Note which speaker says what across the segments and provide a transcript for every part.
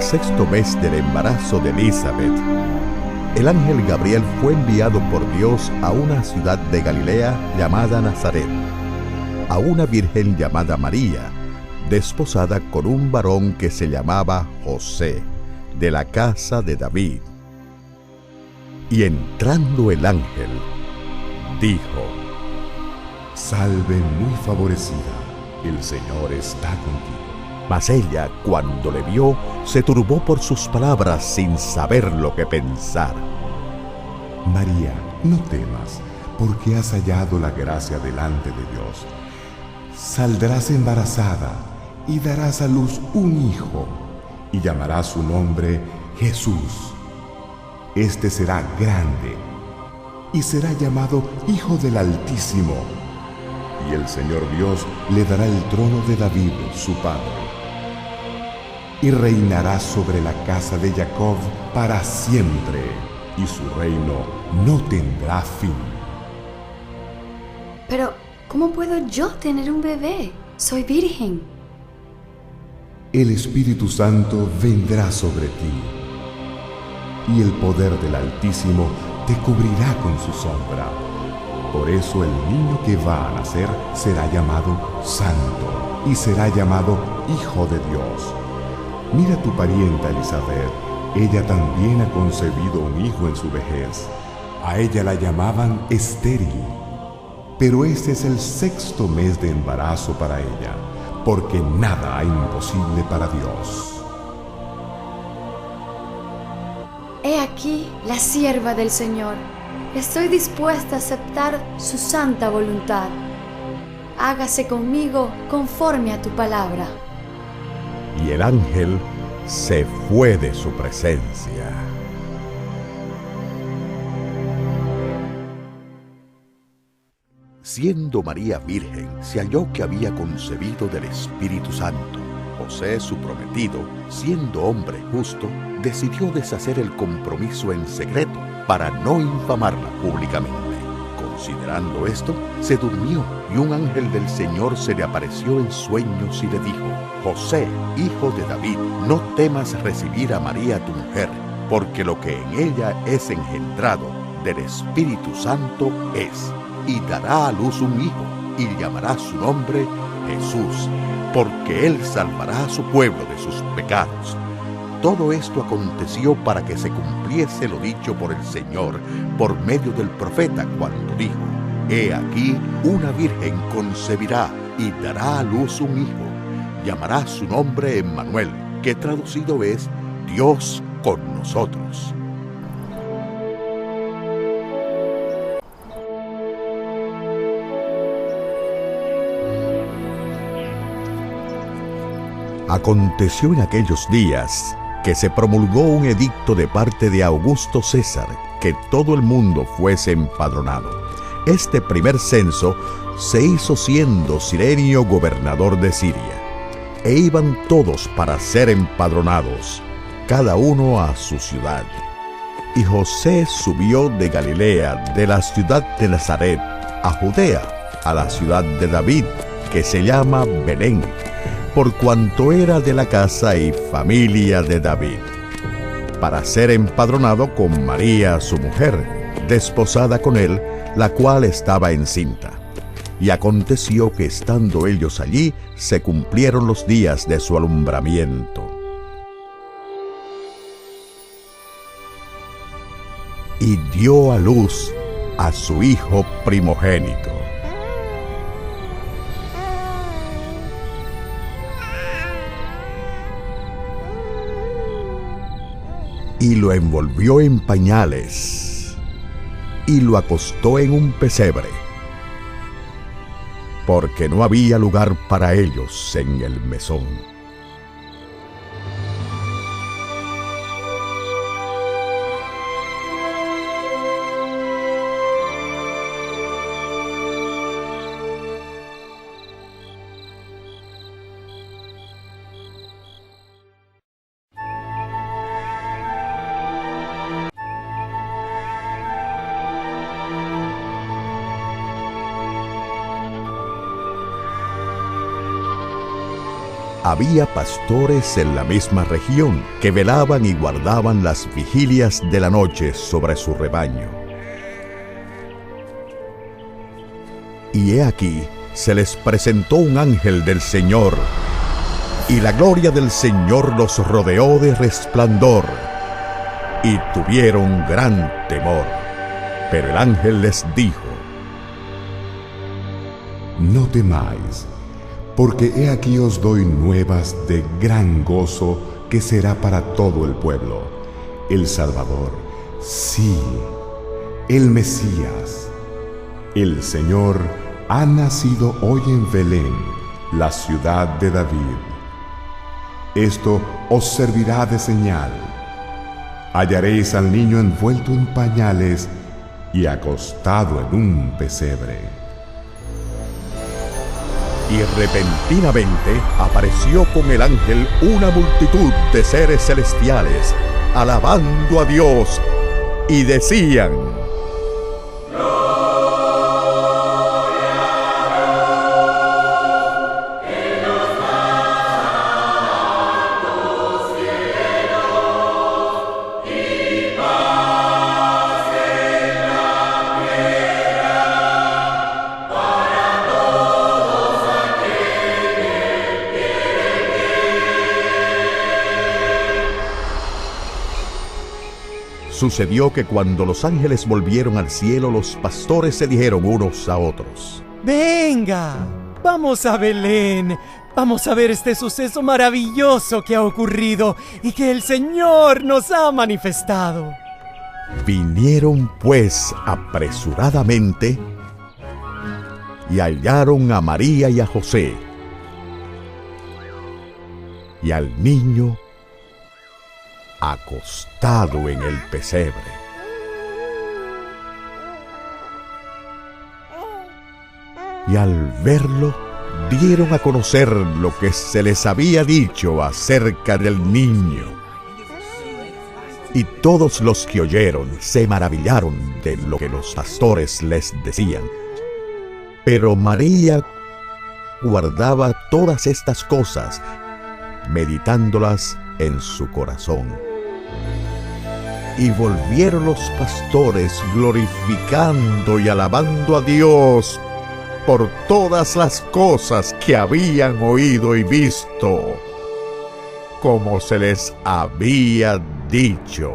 Speaker 1: sexto mes del embarazo de Elizabeth, el ángel Gabriel fue enviado por Dios a una ciudad de Galilea llamada Nazaret, a una virgen llamada María, desposada con un varón que se llamaba José, de la casa de David. Y entrando el ángel, dijo:
Speaker 2: Salve muy favorecida, el Señor está contigo.
Speaker 1: Mas ella, cuando le vio, se turbó por sus palabras sin saber lo que pensar.
Speaker 2: María, no temas, porque has hallado la gracia delante de Dios. Saldrás embarazada y darás a luz un hijo, y llamarás su nombre Jesús. Este será grande, y será llamado Hijo del Altísimo. Y el Señor Dios le dará el trono de David, su padre, y reinará sobre la casa de Jacob para siempre, y su reino no tendrá fin.
Speaker 3: Pero, ¿cómo puedo yo tener un bebé? Soy virgen.
Speaker 2: El Espíritu Santo vendrá sobre ti, y el poder del Altísimo te cubrirá con su sombra. Por eso el niño que va a nacer será llamado Santo, y será llamado Hijo de Dios. Mira tu parienta Elizabeth, ella también ha concebido un hijo en su vejez. A ella la llamaban estéril, pero este es el sexto mes de embarazo para ella, porque nada hay imposible para Dios.
Speaker 3: He aquí la sierva del Señor. Estoy dispuesta a aceptar su santa voluntad. Hágase conmigo conforme a tu palabra.
Speaker 1: Y el ángel se fue de su presencia. Siendo María virgen, se halló que había concebido del Espíritu Santo. José, su prometido, siendo hombre justo, decidió deshacer el compromiso en secreto para no infamarla públicamente. Considerando esto, se durmió y un ángel del Señor se le apareció en sueños y le dijo: José, hijo de David, no temas recibir a María tu mujer, porque lo que en ella es engendrado del Espíritu Santo es, y dará a luz un hijo, y llamará su nombre Jesús, porque él salvará a su pueblo de sus pecados. Todo esto aconteció para que se cumpliese lo dicho por el Señor por medio del profeta cuando dijo: He aquí, una virgen concebirá y dará a luz un hijo. Llamará su nombre Emmanuel, que traducido es Dios con nosotros. Aconteció en aquellos días que se promulgó un edicto de parte de Augusto César, que todo el mundo fuese empadronado. Este primer censo se hizo siendo Cirenio gobernador de Siria, e iban todos para ser empadronados, cada uno a su ciudad. Y José subió de Galilea, de la ciudad de Nazaret, a Judea, a la ciudad de David, que se llama Belén, por cuanto era de la casa y familia de David, para ser empadronado con María su mujer, desposada con él, la cual estaba encinta. Y aconteció que estando ellos allí, se cumplieron los días de su alumbramiento. Y dio a luz a su hijo primogénito. Y lo envolvió en pañales, y lo acostó en un pesebre, porque no había lugar para ellos en el mesón. había pastores en la misma región que velaban y guardaban las vigilias de la noche sobre su rebaño. Y he aquí, se les presentó un ángel del Señor, y la gloria del Señor los rodeó de resplandor, y tuvieron gran temor. Pero el ángel les dijo:
Speaker 2: No temáis, porque he aquí os doy nuevas de gran gozo que será para todo el pueblo. El Salvador, sí, el Mesías, el Señor, ha nacido hoy en Belén, la ciudad de David. Esto os servirá de señal. Hallaréis al niño envuelto en pañales y acostado en un pesebre.
Speaker 1: Y repentinamente apareció con el ángel una multitud de seres celestiales, alabando a Dios, y decían: Sucedió que cuando los ángeles volvieron al cielo, los pastores se dijeron unos a otros:
Speaker 4: ¡Venga! ¡Vamos a Belén! Vamos a ver este suceso maravilloso que ha ocurrido y que el Señor nos ha manifestado.
Speaker 1: Vinieron pues apresuradamente y hallaron a María y a José y al niño acostado en el pesebre. Y al verlo, dieron a conocer lo que se les había dicho acerca del niño. Y todos los que oyeron se maravillaron de lo que los pastores les decían. Pero María guardaba todas estas cosas, meditándolas en su corazón. Y volvieron los pastores glorificando y alabando a Dios por todas las cosas que habían oído y visto, como se les había dicho.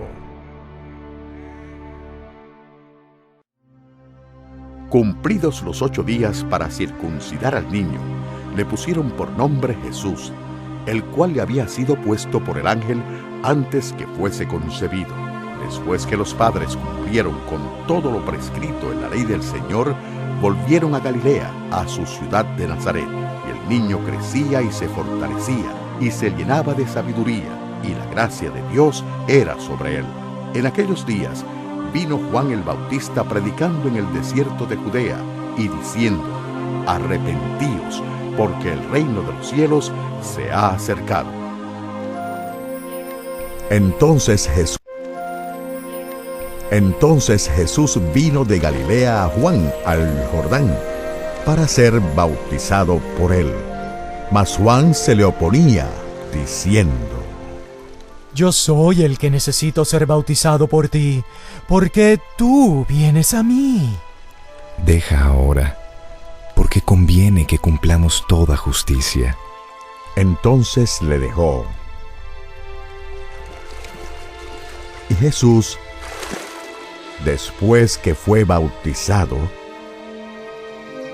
Speaker 1: Cumplidos los 8 días para circuncidar al niño, le pusieron por nombre Jesús, el cual le había sido puesto por el ángel antes que fuese concebido. Después que los padres cumplieron con todo lo prescrito en la ley del Señor, volvieron a Galilea, a su ciudad de Nazaret. Y el niño crecía y se fortalecía, y se llenaba de sabiduría, y la gracia de Dios era sobre él. En aquellos días vino Juan el Bautista predicando en el desierto de Judea, y diciendo: Arrepentíos, porque el reino de los cielos se ha acercado. Entonces Jesús vino de Galilea a Juan al Jordán para ser bautizado por él. Mas Juan se le oponía, diciendo:
Speaker 4: Yo soy el que necesito ser bautizado por ti, ¿por qué tú vienes a mí?
Speaker 5: Deja ahora, porque conviene que cumplamos toda justicia.
Speaker 1: Entonces le dejó. Y Jesús, después que fue bautizado,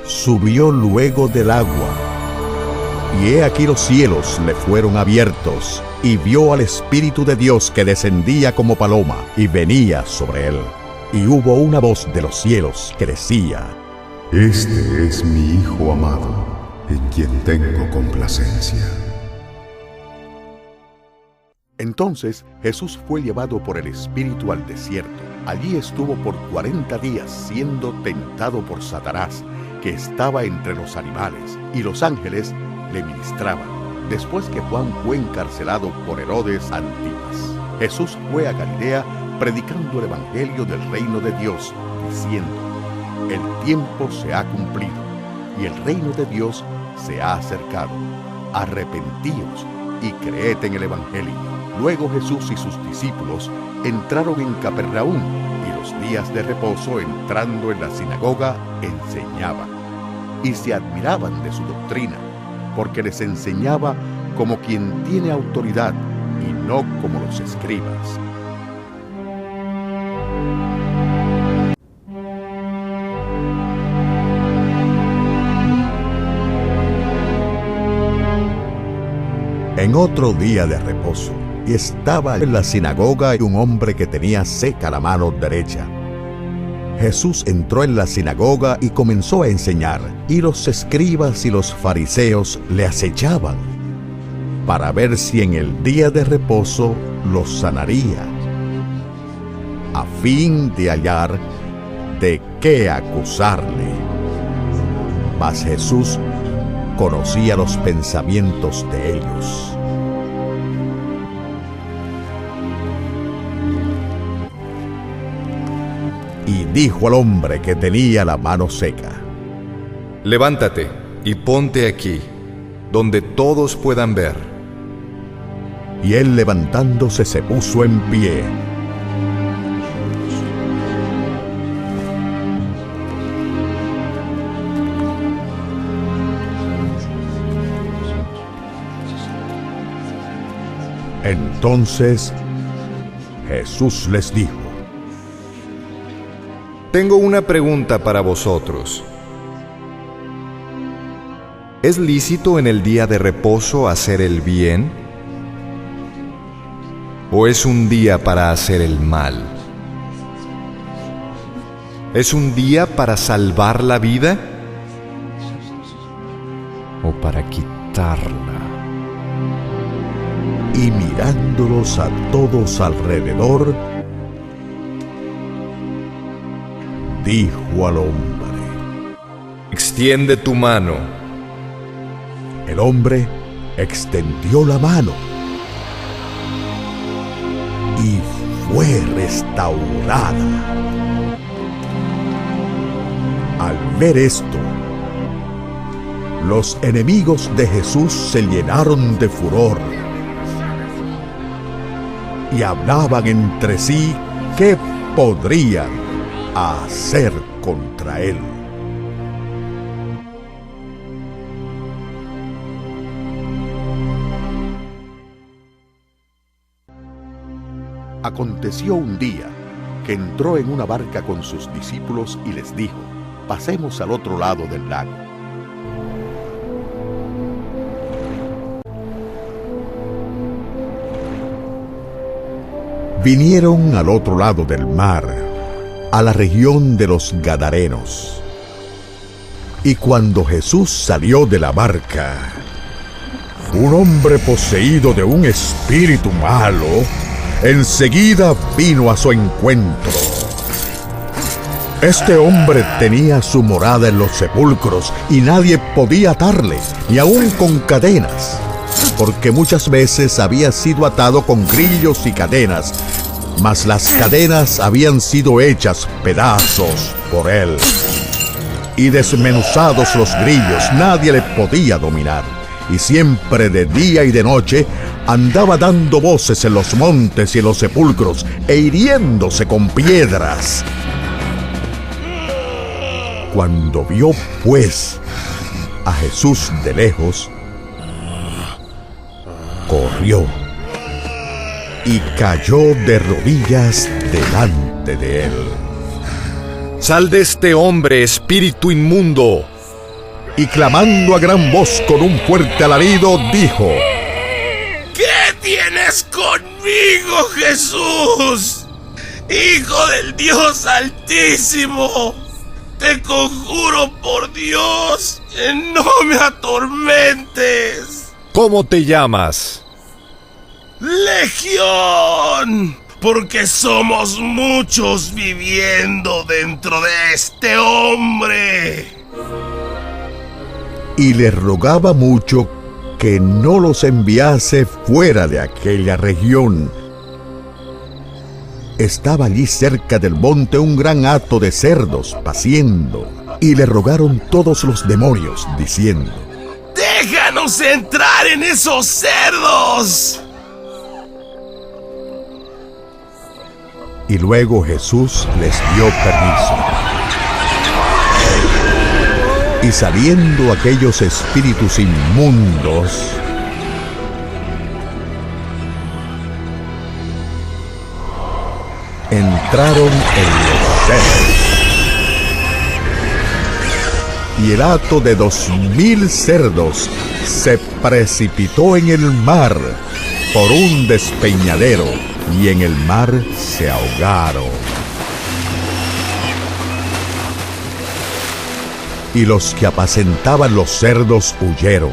Speaker 1: subió luego del agua, y he aquí los cielos le fueron abiertos, y vio al Espíritu de Dios que descendía como paloma, y venía sobre él. Y hubo una voz de los cielos que decía:
Speaker 2: Este es mi Hijo amado, en quien tengo complacencia.
Speaker 1: Entonces Jesús fue llevado por el Espíritu al desierto. Allí estuvo por 40 días siendo tentado por Satanás, que estaba entre los animales, y los ángeles le ministraban. Después que Juan fue encarcelado por Herodes Antipas, Jesús fue a Galilea predicando el evangelio del reino de Dios, diciendo: El tiempo se ha cumplido, y el reino de Dios se ha acercado. arrepentíos y creed en el Evangelio. Luego Jesús y sus discípulos entraron en Capernaum, y los días de reposo, entrando en la sinagoga, enseñaba. Y se admiraban de su doctrina, porque les enseñaba como quien tiene autoridad, y no como los escribas. En otro día de reposo, y estaba en la sinagoga un hombre que tenía seca la mano derecha. Jesús entró en la sinagoga y comenzó a enseñar, y los escribas y los fariseos le acechaban para ver si en el día de reposo los sanaría, a fin de hallar de qué acusarle. Mas Jesús conocía los pensamientos de ellos. Y dijo al hombre que tenía la mano seca:
Speaker 5: Levántate y ponte aquí, donde todos puedan ver.
Speaker 1: Y él, levantándose, se puso en pie. Entonces Jesús les dijo:
Speaker 5: Tengo una pregunta para vosotros. ¿Es lícito en el día de reposo hacer el bien? ¿O es un día para hacer el mal? ¿Es un día para salvar la vida? ¿O para quitarla?
Speaker 1: Y mirándolos a todos alrededor, dijo al hombre:
Speaker 5: Extiende tu mano.
Speaker 1: El hombre extendió la mano y fue restaurada. Al ver esto, los enemigos de Jesús se llenaron de furor y hablaban entre sí qué podrían hacer contra él. Aconteció un día que entró en una barca con sus discípulos y les dijo: pasemos al otro lado del lago. Vinieron al otro lado del mar, a la región de los Gadarenos. Y cuando Jesús salió de la barca, un hombre poseído de un espíritu malo enseguida vino a su encuentro. Este hombre tenía su morada en los sepulcros y nadie podía atarle, ni aun con cadenas, porque muchas veces había sido atado con grillos y cadenas, mas las cadenas habían sido hechas pedazos por él. Y desmenuzados los grillos, nadie le podía dominar. Y siempre de día y de noche andaba dando voces en los montes y en los sepulcros e hiriéndose con piedras. Cuando vio, pues, a Jesús de lejos, corrió y cayó de rodillas delante de él.
Speaker 5: ¡Sal de este hombre, espíritu inmundo!
Speaker 1: Y clamando a gran voz con un fuerte alarido, dijo:
Speaker 6: ¿Qué tienes conmigo, Jesús, Hijo del Dios Altísimo? Te conjuro por Dios que no me atormentes.
Speaker 5: ¿Cómo te llamas?
Speaker 6: Legión, porque somos muchos viviendo dentro de este hombre.
Speaker 1: Y le rogaba mucho que no los enviase fuera de aquella región. Estaba allí cerca del monte un gran hato de cerdos paciendo, y le rogaron todos los demonios, diciendo:
Speaker 6: ¡Déjanos ¡Déjanos entrar en esos cerdos!
Speaker 1: Y luego Jesús les dio permiso. Y saliendo aquellos espíritus inmundos, entraron en los cerdos. Y el hato de 2000 cerdos se precipitó en el mar por un despeñadero, y en el mar se ahogaron. Y los que apacentaban los cerdos huyeron,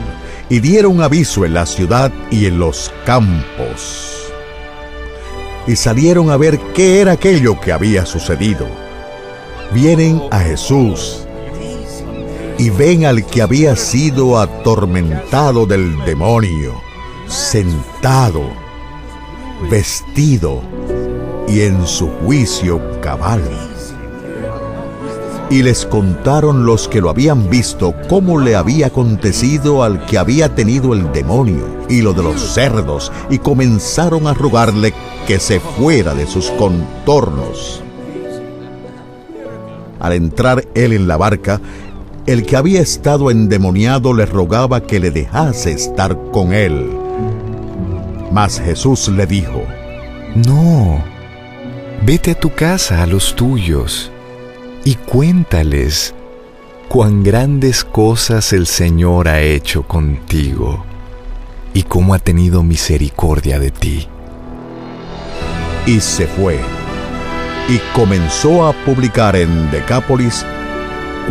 Speaker 1: y dieron aviso en la ciudad y en los campos. Y salieron a ver qué era aquello que había sucedido. Vienen a Jesús y ven al que había sido atormentado del demonio, sentado, vestido y en su juicio cabal. Y les contaron los que lo habían visto cómo le había acontecido al que había tenido el demonio y lo de los cerdos, y comenzaron a rogarle que se fuera de sus contornos. Al entrar él en la barca, el que había estado endemoniado le rogaba que le dejase estar con él. Mas Jesús le dijo:
Speaker 5: No, vete a tu casa, a los tuyos, y cuéntales cuán grandes cosas el Señor ha hecho contigo y cómo ha tenido misericordia de ti.
Speaker 1: Y se fue, y comenzó a publicar en Decápolis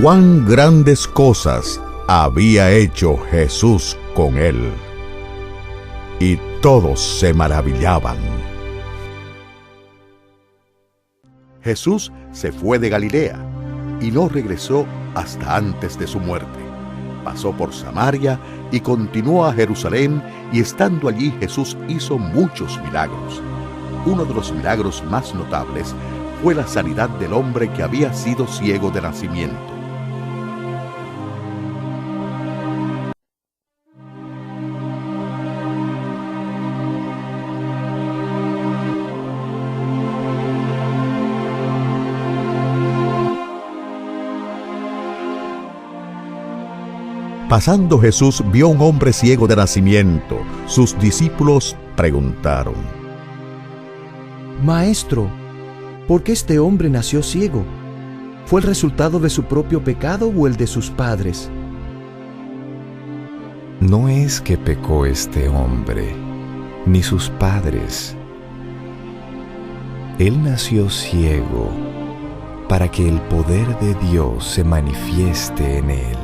Speaker 1: cuán grandes cosas había hecho Jesús con él. Y todos se maravillaban. Jesús se fue de Galilea y no regresó hasta antes de su muerte. Pasó por Samaria y continuó a Jerusalén, y estando allí Jesús hizo muchos milagros. Uno de los milagros más notables fue la sanidad del hombre que había sido ciego de nacimiento. Pasando Jesús vio un hombre ciego de nacimiento. Sus discípulos preguntaron:
Speaker 7: Maestro, ¿por qué este hombre nació ciego? ¿Fue el resultado de su propio pecado o el de sus padres?
Speaker 5: No es que pecó este hombre, ni sus padres. Él nació ciego para que el poder de Dios se manifieste en él.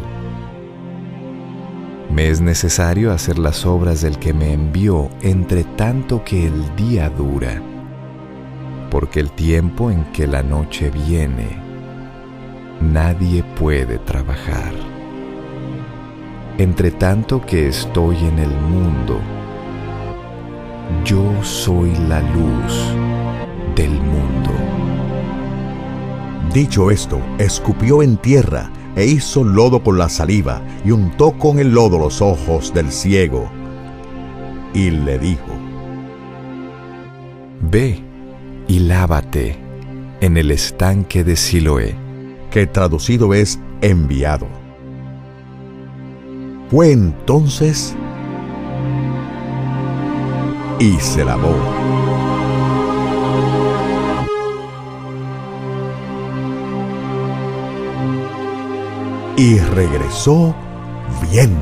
Speaker 5: Me es necesario hacer las obras del que me envió, entre tanto que el día dura, porque el tiempo en que la noche viene, nadie puede trabajar. Entre tanto que estoy en el mundo, yo soy la luz del mundo.
Speaker 1: Dicho esto, escupió en tierra e hizo lodo con la saliva, y untó con el lodo los ojos del ciego, y le dijo:
Speaker 5: Ve y lávate en el estanque de Siloé,
Speaker 1: que traducido es enviado. Fue entonces y se lavó. Y regresó viendo.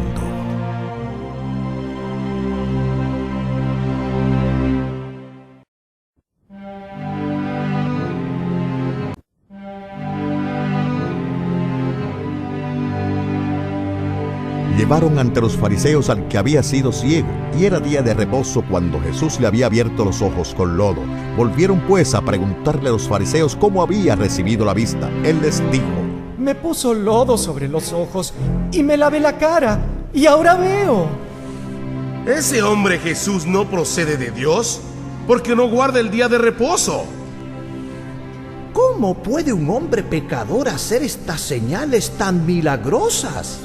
Speaker 1: Llevaron ante los fariseos al que había sido ciego, y era día de reposo cuando Jesús le había abierto los ojos con lodo. Volvieron pues a preguntarle a los fariseos cómo había recibido la vista. Él les dijo:
Speaker 4: Me puso lodo sobre los ojos y me lavé la cara, y ahora veo.
Speaker 6: ¿Ese hombre Jesús no procede de Dios? Porque no guarda el día de reposo.
Speaker 7: ¿Cómo puede un hombre pecador hacer estas señales tan milagrosas?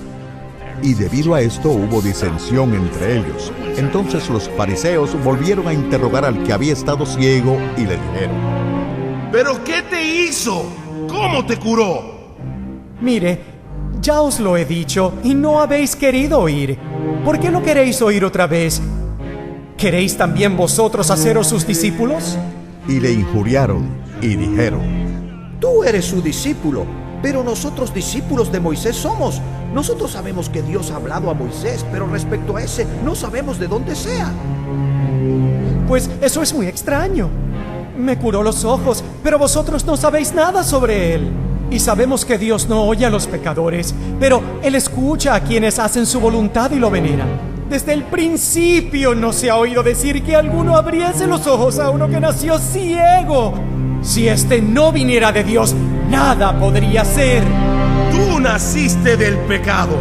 Speaker 1: y debido a esto hubo disensión entre ellos. Entonces los fariseos volvieron a interrogar al que había estado ciego y le dijeron:
Speaker 6: ¿pero qué te hizo? ¿Cómo te curó?
Speaker 4: Mire, ya os lo he dicho y no habéis querido oír. ¿Por qué no queréis oír otra vez? ¿Queréis también vosotros haceros sus discípulos?
Speaker 1: Y le injuriaron y dijeron:
Speaker 7: Tú eres su discípulo, pero nosotros discípulos de Moisés somos. Nosotros sabemos que Dios ha hablado a Moisés, pero respecto a ese no sabemos de dónde sea.
Speaker 4: Pues eso es muy extraño. Me curó los ojos, pero vosotros no sabéis nada sobre él. Y sabemos que Dios no oye a los pecadores, pero Él escucha a quienes hacen su voluntad y lo veneran. Desde el principio no se ha oído decir que alguno abriese los ojos a uno que nació ciego. Si éste no viniera de Dios, nada podría ser.
Speaker 6: Tú naciste del pecado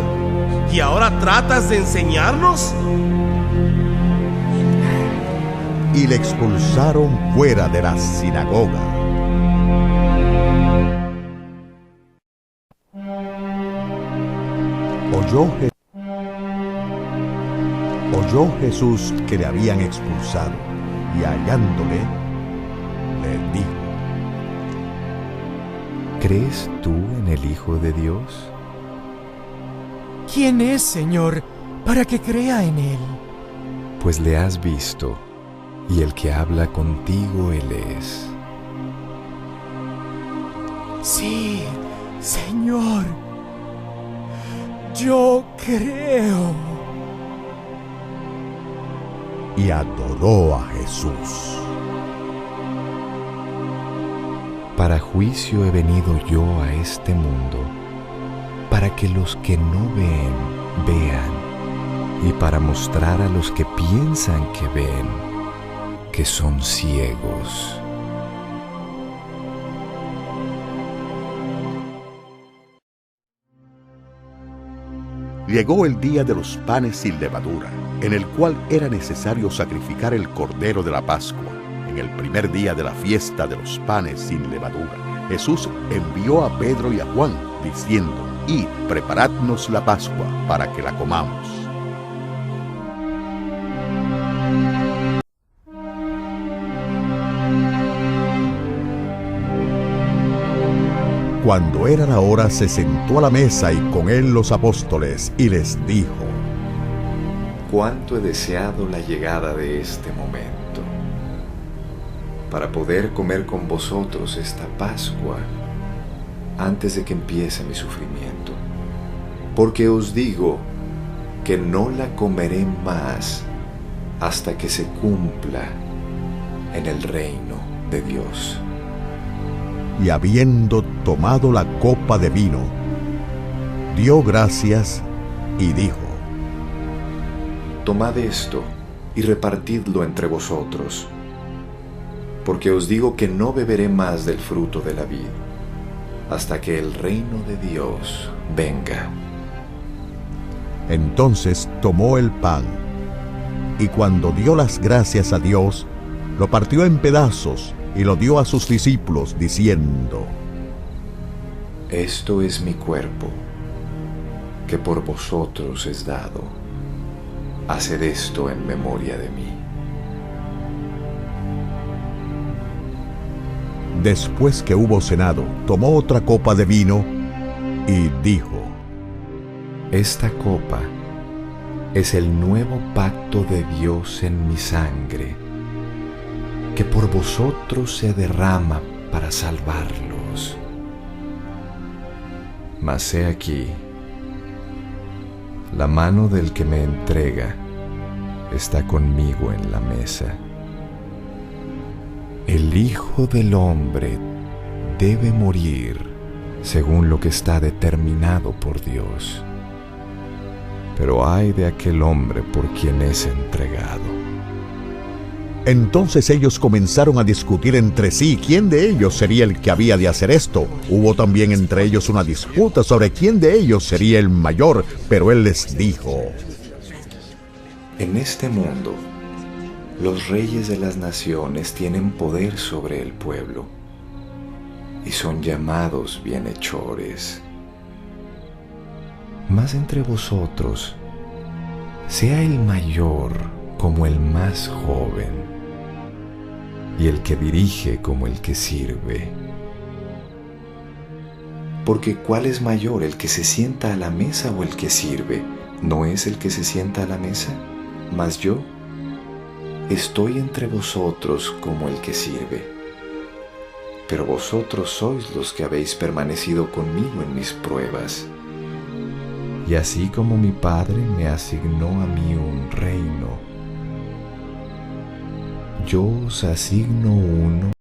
Speaker 6: y ahora tratas de enseñarnos.
Speaker 1: Y le expulsaron fuera de la sinagoga. Oyó Jesús que le habían expulsado, y hallándole, le dijo:
Speaker 5: ¿Crees tú en el Hijo de Dios?
Speaker 4: ¿Quién es, Señor, para que crea en Él?
Speaker 5: Pues le has visto, y el que habla contigo Él es.
Speaker 4: Sí, Señor. Yo creo.
Speaker 1: Y adoró a Jesús.
Speaker 5: Para juicio he venido yo a este mundo, para que los que no ven, vean, y para mostrar a los que piensan que ven, que son ciegos.
Speaker 1: Llegó el día de los panes sin levadura, en el cual era necesario sacrificar el cordero de la Pascua. En el primer día de la fiesta de los panes sin levadura, Jesús envió a Pedro y a Juan, diciendo: Id, preparadnos la Pascua, para que la comamos. Cuando era la hora, se sentó a la mesa y con él los apóstoles, y les dijo:
Speaker 5: Cuánto he deseado la llegada de este momento, para poder comer con vosotros esta Pascua antes de que empiece mi sufrimiento. Porque os digo que no la comeré más hasta que se cumpla en el reino de Dios.
Speaker 1: Y habiendo tomado la copa de vino, dio gracias y dijo:
Speaker 5: Tomad esto y repartidlo entre vosotros, porque os digo que no beberé más del fruto de la vid, hasta que el reino de Dios venga.
Speaker 1: Entonces tomó el pan, y cuando dio las gracias a Dios, lo partió en pedazos y lo dio a sus discípulos, diciendo:
Speaker 5: Esto es mi cuerpo, que por vosotros es dado. Haced esto en memoria de mí.
Speaker 1: Después que hubo cenado, tomó otra copa de vino y dijo:
Speaker 5: Esta copa es el nuevo pacto de Dios en mi sangre, que por vosotros se derrama para salvarlos. Mas he aquí, la mano del que me entrega está conmigo en la mesa. El Hijo del Hombre debe morir según lo que está determinado por Dios. Pero ay de aquel hombre por quien es entregado.
Speaker 1: Entonces ellos comenzaron a discutir entre sí quién de ellos sería el que había de hacer esto. Hubo también entre ellos una disputa sobre quién de ellos sería el mayor, pero él les dijo:
Speaker 5: En este mundo, los reyes de las naciones tienen poder sobre el pueblo y son llamados bienhechores. Mas entre vosotros sea el mayor como el más joven, y el que dirige como el que sirve. Porque ¿cuál es mayor, el que se sienta a la mesa o el que sirve? ¿No es el que se sienta a la mesa? Mas yo estoy entre vosotros como el que sirve. Pero vosotros sois los que habéis permanecido conmigo en mis pruebas. Y así como mi Padre me asignó a mí un reino, yo os asigno uno